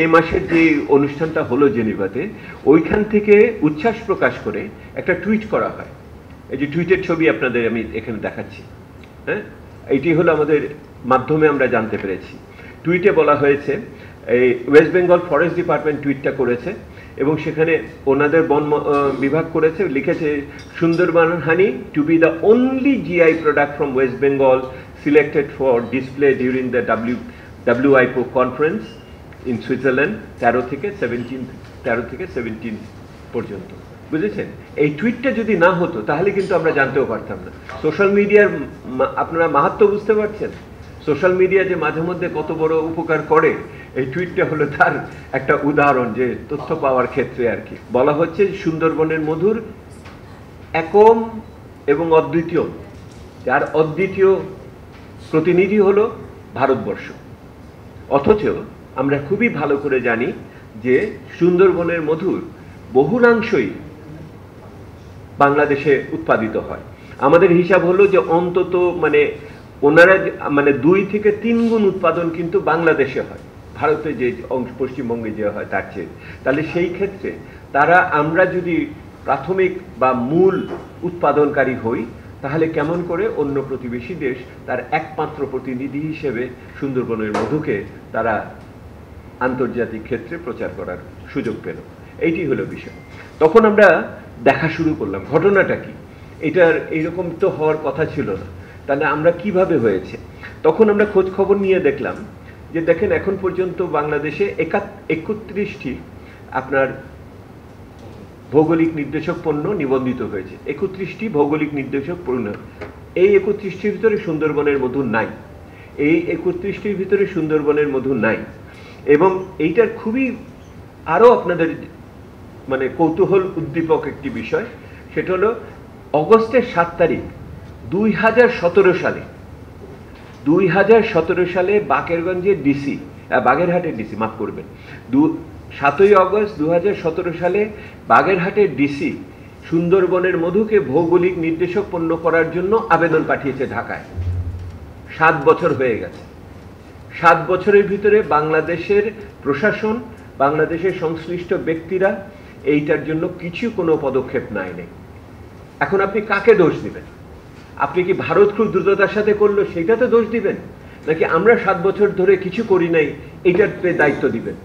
এই মাসের যে অনুষ্ঠানটা হলো জেনেভাতে, ওইখান থেকে উচ্ছ্বাস প্রকাশ করে একটা টুইট করা হয়। এই যে টুইটের ছবি আপনাদের আমি এখানে দেখাচ্ছি। হ্যাঁ, এইটি হলো আমাদের মাধ্যমে আমরা জানতে পেরেছি। টুইটে বলা হয়েছে, এই ওয়েস্ট বেঙ্গল ফরেস্ট ডিপার্টমেন্ট টুইটটা করেছে এবং সেখানে ওনাদের বন বিভাগ করেছে, লিখেছে Sundarban honey to be the only GI product from West Bengal selected for display during the WIPO conference in Switzerland 13 থেকে 17 পর্যন্ত। বুঝেছেন? এই টুইটটা যদি না হতো তাহলে কিন্তু আমরা জানতেও পারতাম না। সোশ্যাল মিডিয়ার আপনারা মাহাত্ম্য বুঝতে পারছেন? সোশ্যাল মিডিয়া যে মাঝে মধ্যে কত বড় উপকার করে, এই টুইটটা হলো তার একটা উদাহরণ, যে তথ্য পাওয়ার ক্ষেত্রে আর কি। বলা হচ্ছে সুন্দরবনের মধুর একম এবং অদ্বিতীয়, যার অদ্বিতীয় প্রতিনিধি হলো ভারতবর্ষ। অথচ আমরা খুবই ভালো করে জানি যে সুন্দরবনের মধুর বহুলাংশই বাংলাদেশে উৎপাদিত হয়। আমাদের হিসাব হলো যে অন্তত ওনারা 2 থেকে 3 গুণ উৎপাদন কিন্তু বাংলাদেশে হয়, ভারতে যে অংশ পশ্চিমবঙ্গে যে হয় তার চেয়ে। তাহলে সেই ক্ষেত্রে আমরা যদি প্রাথমিক বা মূল উৎপাদনকারী হই, তাহলে কেমন করে অন্য প্রতিবেশী দেশ তার একমাত্র প্রতিনিধি হিসেবে সুন্দরবনের মধুকে তারা আন্তর্জাতিক ক্ষেত্রে প্রচার করার সুযোগ পেল? এইটি হলো বিষয়। তখন আমরা দেখা শুরু করলাম ঘটনাটা কি, এটার এইরকম তো হওয়ার কথা ছিল না, তাহলে আমরা কিভাবে হয়েছে। তখন আমরা খোঁজ খবর নিয়ে দেখলাম যে দেখেন, এখন পর্যন্ত বাংলাদেশে 31টি আপনার ভৌগোলিক নির্দেশক পণ্য নিবন্ধিত হয়েছে। 31টি ভৌগোলিক নির্দেশক পণ্য। এই 31টির ভিতরে সুন্দরবনের মধু নাই। এই 31টির ভিতরে সুন্দরবনের মধু নাই। এবং এইটার খুবই আরো আপনাদের কৌতূহল উদ্দীপক একটি বিষয়, সেটা হলো অগস্টের 7 তারিখ 2017 সালে বাকেরগঞ্জের ডিসি, বাগেরহাটের ডিসি, মাফ করবেন, 7ই অগস্ট 2017 সালে বাগেরহাটের ডিসি সুন্দরবনের মধুকে ভৌগোলিক নির্দেশক পণ্য করার জন্য আবেদন পাঠিয়েছে ঢাকায়। 7 বছর হয়ে গেছে। 7 বছরের ভিতরে বাংলাদেশের প্রশাসন, বাংলাদেশের সংশ্লিষ্ট ব্যক্তিরা এইটার জন্য কোনো পদক্ষেপ নেয়নি। এখন আপনি কাকে দোষ দিবেন? আপনি কি ভারত খুব দ্রুততার সাথে করলো সেইটাতে দোষ দিবেন, নাকি আমরা 7 বছর ধরে কিছু করি নাই এইটার দায়িত্ব দিবেন?